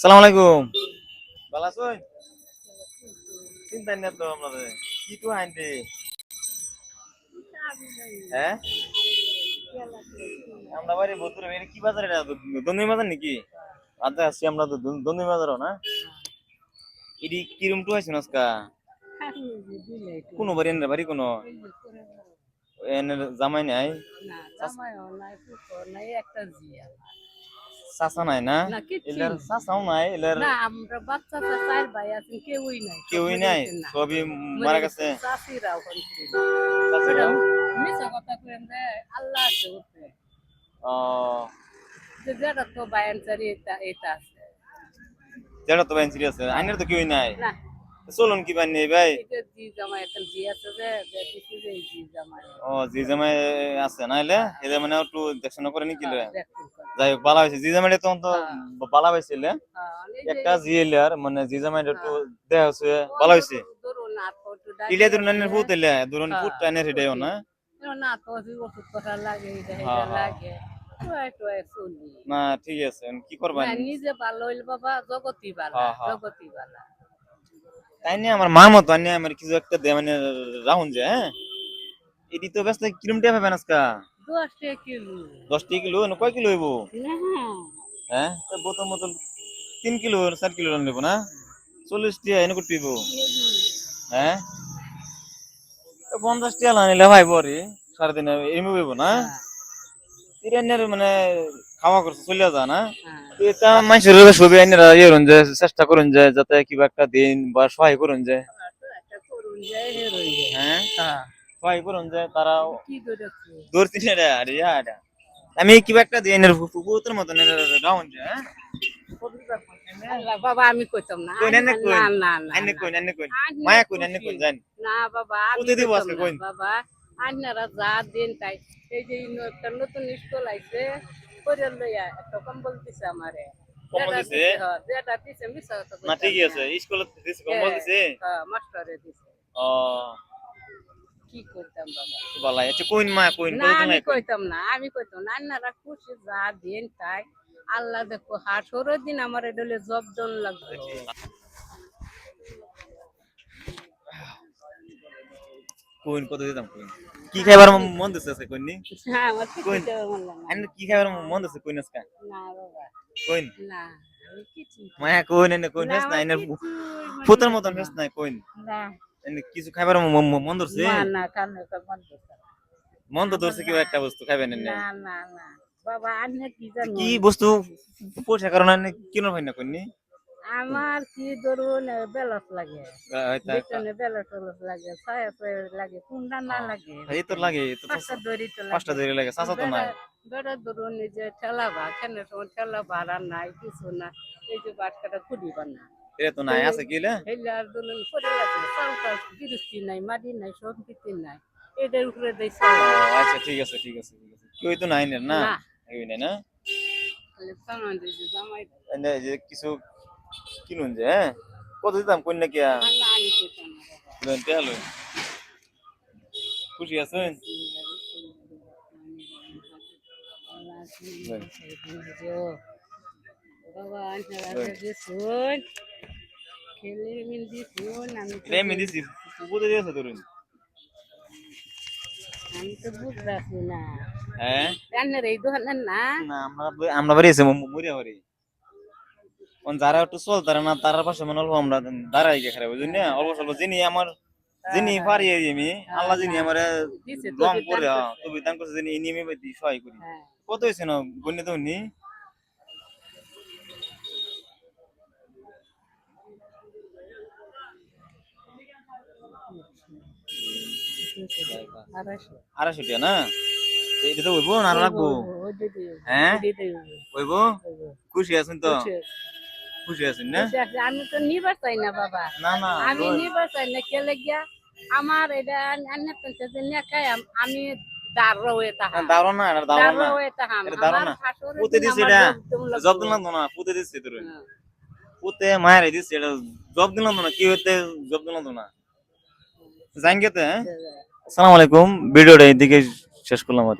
সালাম আলাইকুম। ভালো আছেন? চিন্তা নেই তো আপনাদের। কি তো আনতে? হ্যাঁ? আমরা বাড়ি বদুরে এটা কি বাজার এটা? দন্দুই বাজার নাকি? আচ্ছা আসছি আমরা তো দন্দুই বাজারও না? এটি কিরম টু আইছেন আজকা? কোনো বাড়ি এনে বাড়ি কোনো? এনে জামাই নাই? চাচা নাই না? এলার চাচাও নাই এলার কেউই নাই সবই মারা গেছে। চাচিরাও? ও যেটা তো বাইন সিরিয়াস আইনের তো কেউই নাই। চলুন কি বান নেই ভাই? ও জি জামাই আছে না এলে এদের মানে একটু দেখশন করে নি কিলে যাই হোক বালা হয়েছে জি জামাইটা তখন তো বালা হয়েছিল একটা জি এলার মানে জি জামাইটা একটু দেয়া হয়েছে বালা হয়েছে ইলে ধরুন আইনের ফুট এলে ধরুন ফুট আইনের হিডেও না না ঠিক আছে কি করবেন নিজে ভালো হইল বাবা জগতি বালা জগতি বালা তাই নিয়ে আমার মা মতো আনিয়ে আমার কিছু একটা দে মানে রাউন্ড যায় হ্যাঁ এটি তো ব্যস্ত কিলোমিটার পাবেন আজকা 10 কিলো না কয় কিলো হইব হ্যাঁ তো বোতল মতল 3 কিলো 4 কিলো নেব না 40 টিয়া এনে করতে হইব হ্যাঁ 50 টিয়া নিলে ভাই পরে সারাদিন এমনি হইব না তিরানের মানে খাওয়া করছে চলে যা না এটা মানুষের ছবি আইনারা ইয়ে করুন যে চেষ্টা করুন যে যাতে কিবা একটা দিন বা সহায় করুন যে হ্যাঁ সহায় করুন যে তারা ধরছি না আরে এটা আমি কিবা একটা দিন পুকুরের মতন রাউন্ড যে হ্যাঁ বাবা আমি কইতাম না না না না আইনে কই আইনে কই মায়া কই আইনে কই জান না বাবা আমি দিব আজকে কই বাবা আইনারা যা দিন তাই এই যে একটা নতুন স্কুল আইছে করে লইয়া একটা কম্বল দিছে আমারে কম্বল দিছে যেটা দিছে মিছা তো না ঠিক আছে স্কুলে দিছে কম্বল দিছে হ্যাঁ মাস্টারে দিছে ও কি কইতাম বাবা বলা এটা কইন মা কইন বলতো না আমি কইতাম না আইনারা খুশি যা দিন তাই আল্লাহ দেখো হাসরের দিন আমার এডলে জব দন লাগবে কোন কত দিতাম কোন কি খাইবার মন দিছে কোন নি হ্যাঁ আমার কোন আমি কি খাইবার মন দিছে কোন আজকে না বাবা কোন না আমি কিছু মায়া কোন এনে কোন হেস না এনে ফুটার মতন হেস না কোন না এনে কিছু খাইবার মন ধরছে না না কানে তো মন তো ধরছে কি একটা বস্তু খাইবেন এনে না না না বাবা আনে কি জানো কি বস্তু পয়সা কারণে কিনো হয় না কোন নি আমার কি ধরুন বেলস লাগে বেতনে বেলস লাগে ছায়া লাগে কুন্ডা না লাগে এই তো লাগে তো পাঁচটা দড়ি লাগে সাসা তো নাই বেড়া ধরুন এই যে ঠেলা বা কেন সময় ঠেলা ভাড়া নাই কিছু না এই যে বাটকাটা খুঁড়ি বানা এটা তো নাই আছে কি লে হেলে আর ধরুন পড়ে আছে চালটা বিরুষ্টি নাই মাটি নাই সব কিছু নাই এটার উপরে দেইছে আচ্ছা ঠিক আছে ঠিক আছে ঠিক আছে কই তো নাই না এই নাই না তাহলে সামান দিছি জামাই এই যে কিছু কিনুন যে হ্যাঁ কত দিতাম কোন না কিয়া খুশি আছেন আমরা বাড়ি আছে মরিয়া বাড়ি যারা একটু চল তারা না তার পাশে মনে হলো আমরা দাঁড়াই গিয়ে খারাপ বুঝলি না অল্প স্বল্প যিনি আমার যিনি পারি আমি আল্লাহ যিনি আমার রং করে তবে দান করছে যিনি ইনি আমি সহায় করি কত হয়েছে না গণ্য তো উনি আড়াইশো টাকা না এটা তো হইব না লাগবো হ্যাঁ হইব খুশি আছেন তো খুশি আছেন না আমি তো নিবার চাই না বাবা না না আমি নিবার চাই না কেলে গিয়া আমার এটা আমি দাঁড়ো হয়ে তাহা দাঁড়ো না দাঁড়ো হয়ে তাহা দাঁড়ো না পুঁতে দিছে এটা জব দিলাম তো না পুঁতে দিছে তোর পুঁতে মায়ের দিছে এটা জব দিলাম তো না কি হইতে জব দিলাম তো না জান গেতে আসসালামু আলাইকুম ভিডিওটা এইদিকে শেষ করলাম আর